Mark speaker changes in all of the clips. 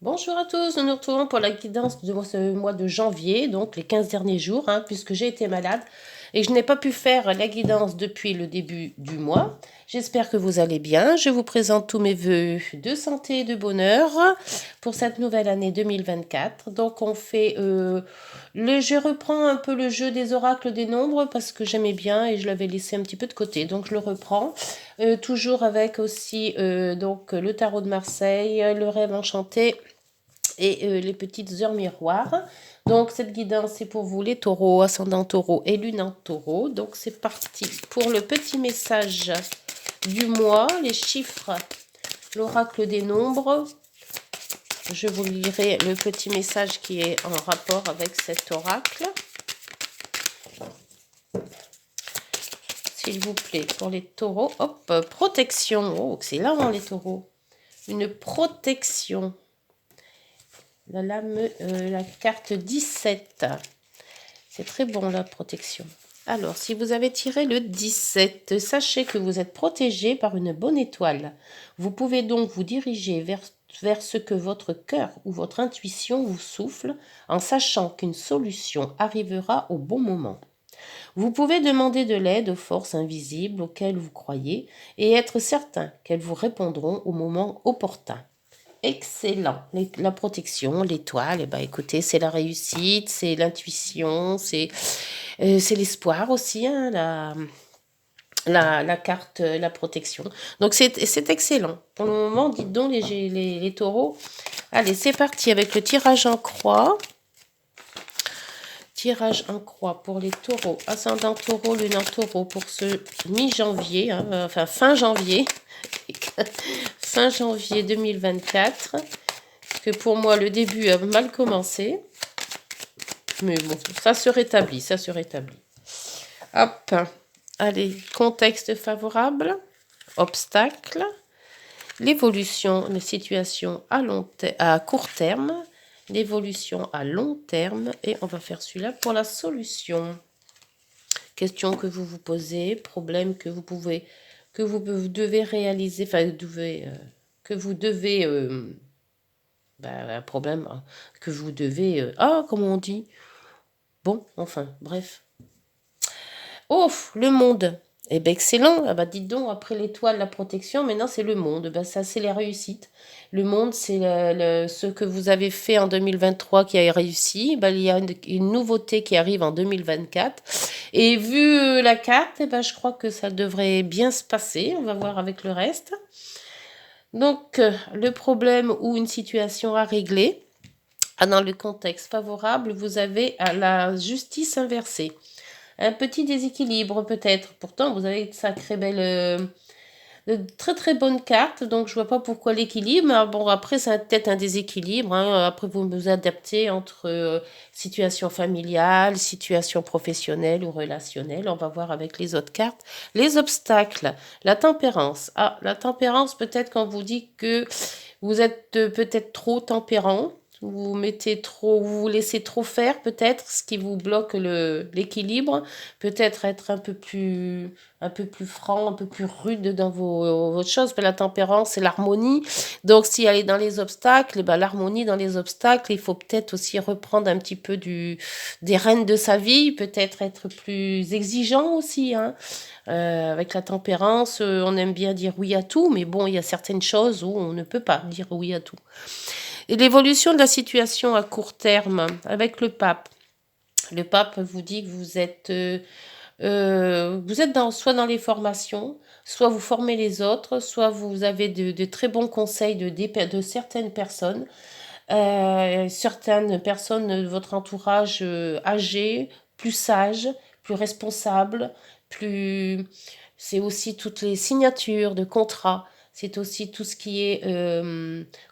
Speaker 1: Bonjour à tous, nous nous retrouvons pour la guidance de ce mois de janvier, donc les 15 derniers jours, puisque j'ai été malade et je n'ai pas pu faire la guidance depuis le début du mois. J'espère que vous allez bien. Je vous présente tous mes voeux de santé et de bonheur pour cette nouvelle année 2024. Donc je reprends un peu le jeu des oracles des nombres parce que j'aimais bien et je l'avais laissé un petit peu de côté, donc je le reprends. Toujours avec aussi donc le tarot de Marseille, le rêve enchanté et les petites heures miroirs. Donc cette guidance c'est pour vous les taureaux, ascendant taureau et lune en taureau. Donc c'est parti pour le petit message du mois, les chiffres, l'oracle des nombres. Je vous lirai le petit message qui est en rapport avec cet oracle. S'il vous plaît, pour les taureaux, hop, protection. Oh, excellent les taureaux. Une protection. La carte 17. C'est très bon la protection. Alors, si vous avez tiré le 17, sachez que vous êtes protégé par une bonne étoile. Vous pouvez donc vous diriger vers ce que votre cœur ou votre intuition vous souffle en sachant qu'une solution arrivera au bon moment. Vous pouvez demander de l'aide aux forces invisibles auxquelles vous croyez et être certain qu'elles vous répondront au moment opportun. Excellent. La protection, l'étoile, écoutez, c'est la réussite, c'est l'intuition, c'est l'espoir aussi, la carte, la protection. Donc c'est excellent. Pour le moment, dites donc les taureaux. Allez, c'est parti avec le tirage en croix. Tirage en croix pour les taureaux, ascendant taureau, lune en taureau pour ce mi-janvier, enfin fin janvier, fin janvier 2024. Parce que pour moi, le début a mal commencé. Mais bon, ça se rétablit, ça se rétablit. Hop, allez, contexte favorable, obstacle, l'évolution, la situation à court terme, l'évolution à long terme, et on va faire celui-là pour la solution. Questions que vous vous posez, problèmes que vous devez réaliser, enfin, que vous devez, un problème que vous devez, comment on dit? Bon, enfin, bref. Oh, le monde. Eh bien, excellent. Ah bah, dites donc, après l'étoile, la protection, maintenant, c'est le monde. Ben, ça, c'est les réussites. Le monde, c'est ce que vous avez fait en 2023 qui a réussi. Ben, il y a une nouveauté qui arrive en 2024. Et vu la carte, je crois que ça devrait bien se passer. On va voir avec le reste. Donc, le problème ou une situation à régler. Dans le contexte favorable, vous avez la justice inversée. Un petit déséquilibre peut-être. Pourtant, vous avez de très très bonnes cartes, donc je vois pas pourquoi l'équilibre. Bon, après, c'est peut-être un déséquilibre. Après, vous vous adaptez entre situation familiale, situation professionnelle ou relationnelle. On va voir avec les autres cartes. Les obstacles, la tempérance. Ah, la tempérance, peut-être quand vous dit que vous êtes peut-être trop tempérant. Vous laissez trop faire peut-être, ce qui vous bloque l'équilibre. Peut-être être un peu plus franc, un peu plus rude dans votre choses. La tempérance, c'est l'harmonie. Donc, si elle est dans les obstacles, l'harmonie dans les obstacles, il faut peut-être aussi reprendre un petit peu des rênes de sa vie, peut-être être plus exigeant aussi, avec la tempérance, on aime bien dire oui à tout, mais bon, il y a certaines choses où on ne peut pas dire oui à tout. Et l'évolution de la situation à court terme avec le pape. Le pape vous dit que vous êtes soit dans les formations, soit vous formez les autres, soit vous avez de très bons conseils de certaines personnes. Certaines personnes de votre entourage âgées, plus sages, plus responsables, plus... C'est aussi toutes les signatures de contrats. C'est aussi tout ce qui est,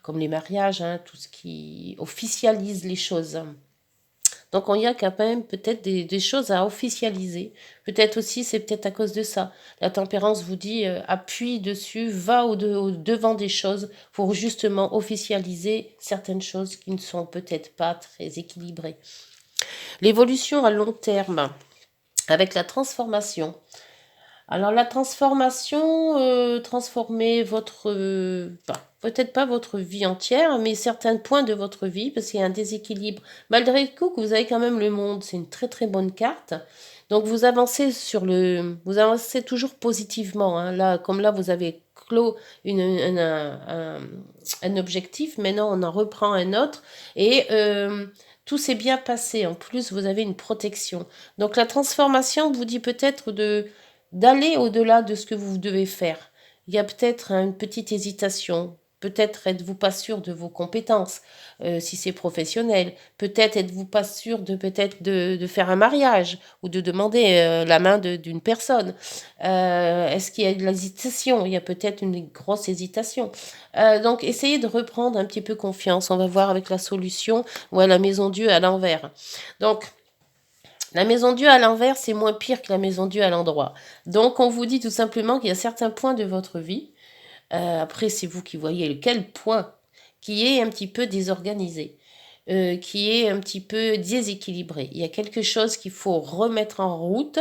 Speaker 1: comme les mariages, tout ce qui officialise les choses. Donc, il y a quand même peut-être des choses à officialiser. Peut-être aussi, c'est peut-être à cause de ça. La tempérance vous dit, appuie dessus, va au devant des choses pour justement officialiser certaines choses qui ne sont peut-être pas très équilibrées. L'évolution à long terme, avec la transformation. Alors la transformation, transformer votre, peut-être pas votre vie entière, mais certains points de votre vie, parce qu'il y a un déséquilibre. Malgré le coup que vous avez quand même le monde, c'est une très très bonne carte. Donc vous avancez vous avancez toujours positivement, hein. Là, comme là, vous avez clos un objectif, maintenant on en reprend un autre, et tout s'est bien passé. En plus, vous avez une protection. Donc la transformation vous dit peut-être d'aller au-delà de ce que vous devez faire. Il y a peut-être une petite hésitation. Peut-être êtes-vous pas sûr de vos compétences, si c'est professionnel. Peut-être êtes-vous pas sûr de peut-être de faire un mariage ou de demander la main d'une personne. Est-ce qu'il y a de l'hésitation? Il y a peut-être une grosse hésitation. Donc essayez de reprendre un petit peu confiance. On va voir avec la solution ou à la maison Dieu à l'envers. Donc la maison Dieu à l'envers, c'est moins pire que la maison Dieu à l'endroit. Donc, on vous dit tout simplement qu'il y a certains points de votre vie, après, c'est vous qui voyez lequel point, qui est un petit peu désorganisé, qui est un petit peu déséquilibré. Il y a quelque chose qu'il faut remettre en route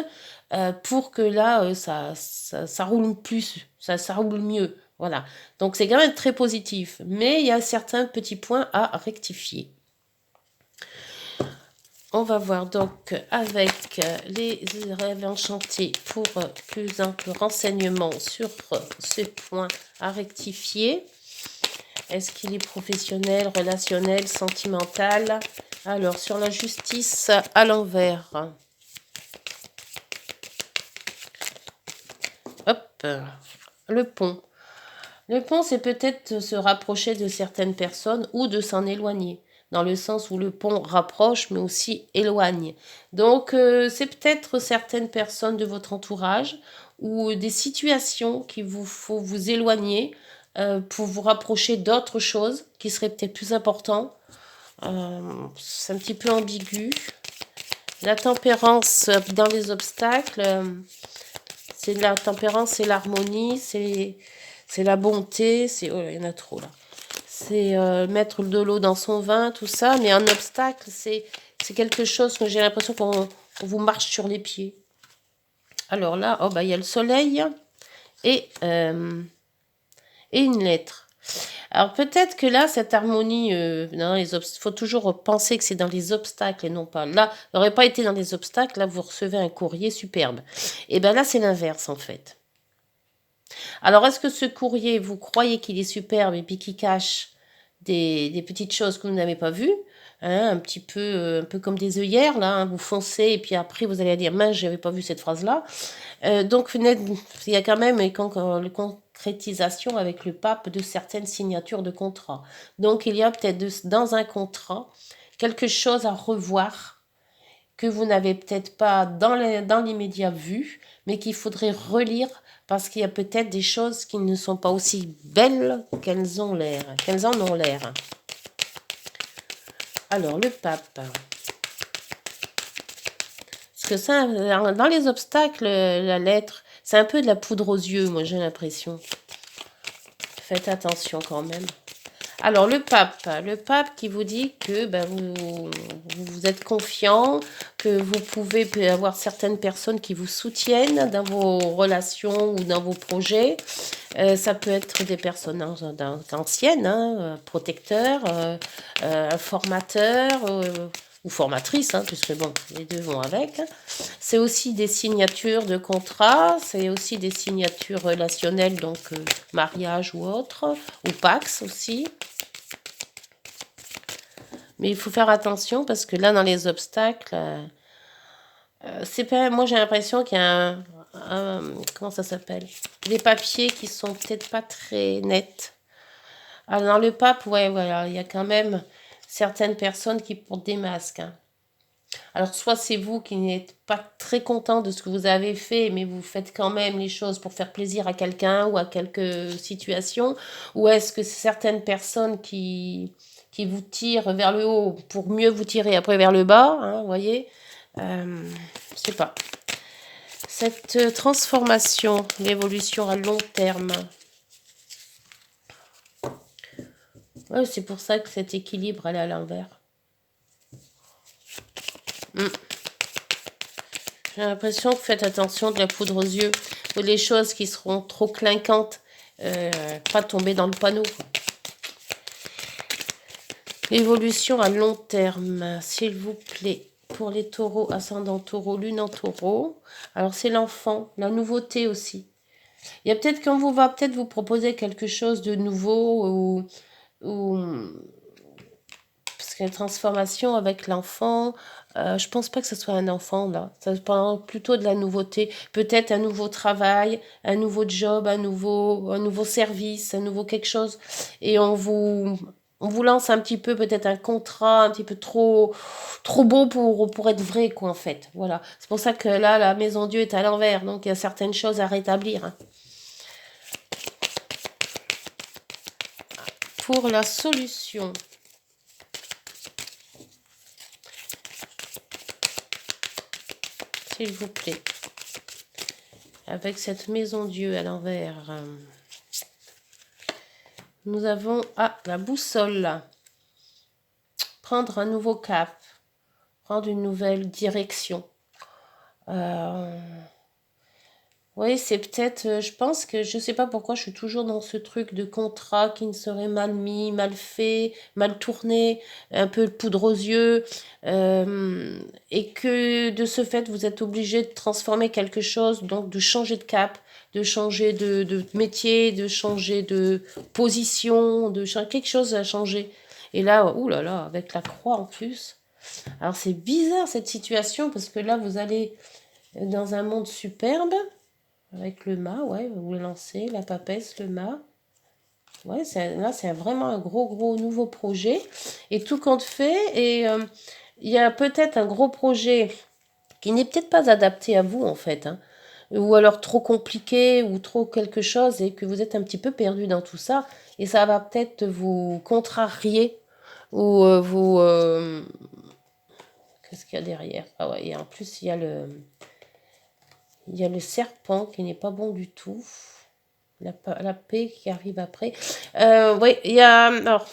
Speaker 1: pour que là, ça roule plus, ça roule mieux. Voilà. Donc, c'est quand même très positif. Mais il y a certains petits points à rectifier. On va voir donc avec les rêves enchantés pour plus ample renseignement sur ce point à rectifier. Est-ce qu'il est professionnel, relationnel, sentimental? Alors, sur la justice à l'envers. Hop, le pont. Le pont, c'est peut-être se rapprocher de certaines personnes ou de s'en éloigner, dans le sens où le pont rapproche, mais aussi éloigne. Donc, c'est peut-être certaines personnes de votre entourage ou des situations qu'il vous faut vous éloigner pour vous rapprocher d'autres choses qui seraient peut-être plus importantes. C'est un petit peu ambigu. La tempérance dans les obstacles, c'est la tempérance, c'est l'harmonie, c'est la bonté, c'est... Oh, il y en a trop là. C'est mettre de l'eau dans son vin, tout ça. Mais un obstacle, c'est quelque chose que j'ai l'impression qu'on vous marche sur les pieds. Alors là, oh, bah, il y a le soleil et une lettre. Alors peut-être que là, cette harmonie, il faut toujours penser que c'est dans les obstacles et non pas là. Il n'aurait pas été dans les obstacles, là vous recevez un courrier superbe. Et bien là, c'est l'inverse en fait. Alors est-ce que ce courrier, vous croyez qu'il est superbe et puis qu'il cache des petites choses que vous n'avez pas vues, hein, un peu comme des œillères, là, hein, vous foncez et puis après vous allez dire mince, j'avais pas vu cette phrase-là. Donc il y a quand même le concrétisation avec le pape de certaines signatures de contrat. Donc il y a peut-être dans un contrat quelque chose à revoir que vous n'avez peut-être pas dans l'immédiat vu, mais qu'il faudrait relire parce qu'il y a peut-être des choses qui ne sont pas aussi belles qu'elles ont l'air, qu'elles en ont l'air. Alors, le pape. Parce que ça, dans les obstacles, la lettre, c'est un peu de la poudre aux yeux, moi j'ai l'impression. Faites attention quand même. Alors, le pape qui vous dit que ben, vous êtes confiant, que vous pouvez avoir certaines personnes qui vous soutiennent dans vos relations ou dans vos projets. Ça peut être des personnes anciennes, hein, protecteurs, formateurs ou formatrices, hein, puisque bon, les deux vont avec. C'est aussi des signatures de contrats, c'est aussi des signatures relationnelles, donc mariage ou autre, ou Pax aussi. Mais il faut faire attention parce que là, dans les obstacles, c'est pas. Moi, j'ai l'impression qu'il y a comment ça s'appelle? Des papiers qui sont peut-être pas très nets. Alors, dans le pape, ouais, voilà, il y a quand même certaines personnes qui portent des masques, hein. Alors, soit c'est vous qui n'êtes pas très content de ce que vous avez fait, mais vous faites quand même les choses pour faire plaisir à quelqu'un ou à quelques situations, ou est-ce que c'est certaines personnes qui vous tirent vers le haut pour mieux vous tirer après vers le bas, hein, vous voyez, je sais pas. Cette transformation, l'évolution à long terme, ouais, c'est pour ça que cet équilibre, elle est à l'envers. J'ai l'impression que faites attention de la poudre aux yeux. les choses qui seront trop clinquantes, pas tomber dans le panneau. L'évolution à long terme, s'il vous plaît, pour les taureaux, ascendant taureau, lune en taureau. Alors c'est l'enfant, la nouveauté aussi. Il y a peut-être qu'on va peut-être vous proposer quelque chose de nouveau ou parce qu'il y a une transformation avec l'enfant. Je pense pas que ce soit un enfant là. Ça parle plutôt de la nouveauté. Peut-être un nouveau travail, un nouveau job, un nouveau service, un nouveau quelque chose. Et on vous lance un petit peu peut-être un contrat un petit peu trop beau pour être vrai quoi en fait. Voilà. C'est pour ça que là la maison Dieu est à l'envers. Donc il y a certaines choses à rétablir. Hein. Pour la solution. S'il vous plaît. Avec cette maison Dieu à l'envers. Nous avons la boussole. Prendre un nouveau cap. Prendre une nouvelle direction. Oui, c'est peut-être, je pense que, je sais pas pourquoi je suis toujours dans ce truc de contrat qui ne serait mal mis, mal fait, mal tourné, un peu poudre aux yeux, et que de ce fait, vous êtes obligé de transformer quelque chose, donc de changer de cap, de changer de métier, de changer de position, quelque chose à changer. Et là, oulala, avec la croix en plus. Alors c'est bizarre cette situation, parce que là, vous allez dans un monde superbe, avec le mât, ouais, vous le lancez, la papesse, le mât. Ouais, là, c'est vraiment un gros nouveau projet. Et tout compte fait, et il y a peut-être un gros projet qui n'est peut-être pas adapté à vous, en fait. Hein, ou alors trop compliqué, ou trop quelque chose, et que vous êtes un petit peu perdu dans tout ça. Et ça va peut-être vous contrarier, ou vous... Qu'est-ce qu'il y a derrière? Ah ouais, et en plus, il y a le serpent qui n'est pas bon du tout. La paix qui arrive après. Oui, il y a... Alors,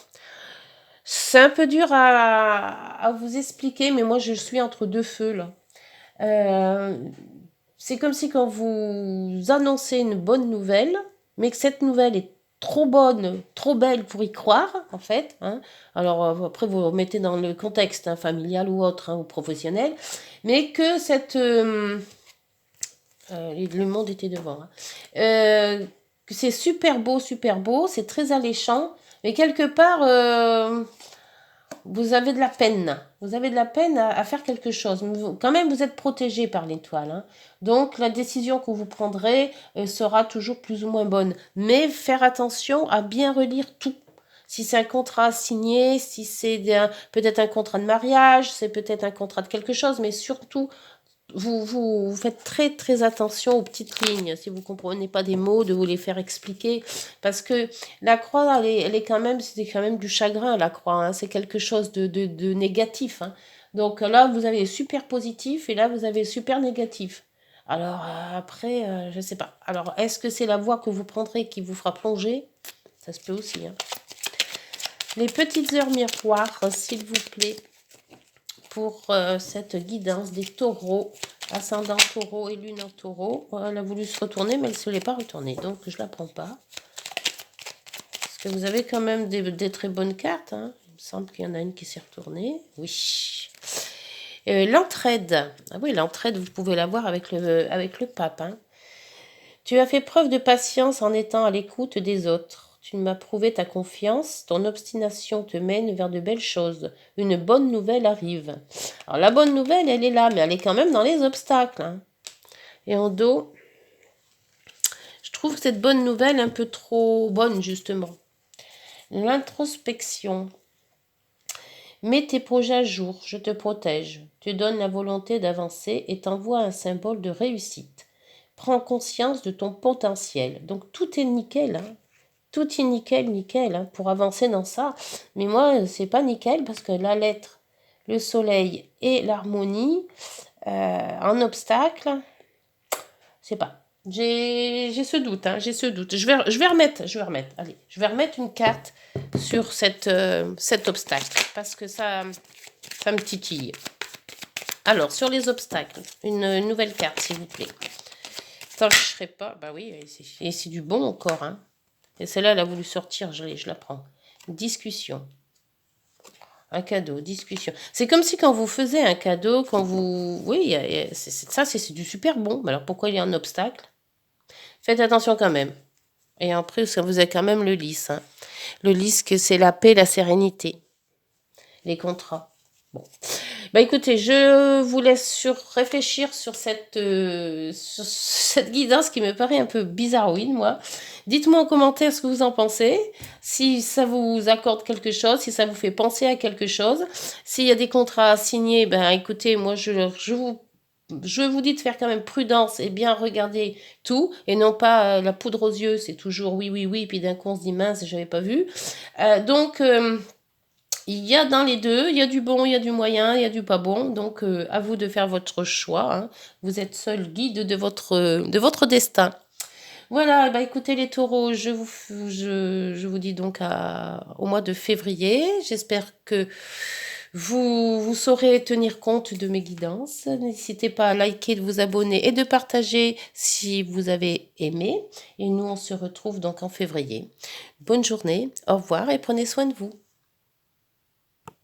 Speaker 1: c'est un peu dur à vous expliquer, mais moi, je suis entre deux feux, là. C'est comme si quand vous annoncez une bonne nouvelle, mais que cette nouvelle est trop bonne, trop belle pour y croire, en fait. Hein. Alors, après, vous remettez dans le contexte hein, familial ou autre, hein, ou professionnel, mais que le monde était devant. Hein. C'est super beau, c'est très alléchant, mais quelque part, vous avez de la peine. Vous avez de la peine à faire quelque chose. Mais quand même, vous êtes protégé par l'étoile. Hein. Donc, la décision que vous prendrez sera toujours plus ou moins bonne. Mais faire attention à bien relire tout. Si c'est un contrat signé, si c'est peut-être un contrat de mariage, c'est peut-être un contrat de quelque chose, mais surtout, vous faites très attention aux petites lignes, si vous ne comprenez pas des mots, de vous les faire expliquer, parce que la croix, elle est quand même, c'est quand même du chagrin, la croix, hein, c'est quelque chose de négatif. Hein. Donc là, vous avez super positif, et là, vous avez super négatif. Alors après, je ne sais pas. Alors, est-ce que c'est la voie que vous prendrez qui vous fera plonger? Ça se peut aussi. Hein. Les petites heures miroirs, s'il vous plaît. Pour cette guidance des taureaux, ascendant taureau et lune en taureau. Elle a voulu se retourner, mais elle ne se l'est pas retournée, donc je ne la prends pas. Parce que vous avez quand même des très bonnes cartes. Hein. Il me semble qu'il y en a une qui s'est retournée. Oui. L'entraide. Ah oui, l'entraide, vous pouvez l'avoir avec le pape. Hein. Tu as fait preuve de patience en étant à l'écoute des autres. Tu m'as prouvé ta confiance, ton obstination te mène vers de belles choses. Une bonne nouvelle arrive. Alors la bonne nouvelle, elle est là, mais elle est quand même dans les obstacles. Hein. Et en dos, je trouve cette bonne nouvelle un peu trop bonne, justement. L'introspection. Mets tes projets à jour, je te protège. Tu donnes la volonté d'avancer et t'envoies un symbole de réussite. Prends conscience de ton potentiel. Donc tout est nickel. Hein. Tout est nickel, hein, pour avancer dans ça. Mais moi, c'est pas nickel parce que la lettre, le soleil et l'harmonie, en obstacle, c'est pas. J'ai ce doute, hein, j'ai ce doute. Je vais remettre, allez, je vais remettre une carte sur cet obstacle parce que ça me titille. Alors, sur les obstacles, une nouvelle carte, s'il vous plaît. Ça, je ne serai pas. Bah oui, et c'est du bon encore. Hein. Et celle-là, elle a voulu sortir, je la prends. Discussion. Un cadeau, discussion. C'est comme si quand vous faisiez un cadeau, quand vous... Oui, ça, c'est du super bon. Mais alors pourquoi il y a un obstacle? Faites attention quand même. Et après, vous avez quand même le lys. Hein. Le lys, que c'est la paix, la sérénité. Les contrats. Bon. Bah écoutez, je vous laisse réfléchir sur cette guidance qui me paraît un peu bizarroïde, moi. Dites-moi en commentaire ce que vous en pensez, si ça vous accorde quelque chose, si ça vous fait penser à quelque chose. S'il y a des contrats à signer, ben écoutez, moi je vous dis de faire quand même prudence et bien regarder tout, et non pas la poudre aux yeux, c'est toujours oui, oui, oui, et puis d'un coup on se dit mince, j'avais pas vu. Donc... il y a dans les deux, il y a du bon, il y a du moyen, il y a du pas bon. Donc, à vous de faire votre choix. Hein. Vous êtes seul guide de votre destin. Voilà, bah écoutez les taureaux, je vous dis donc au mois de février. J'espère que vous saurez tenir compte de mes guidances. N'hésitez pas à liker, de vous abonner et de partager si vous avez aimé. Et nous, on se retrouve donc en février. Bonne journée, au revoir et prenez soin de vous.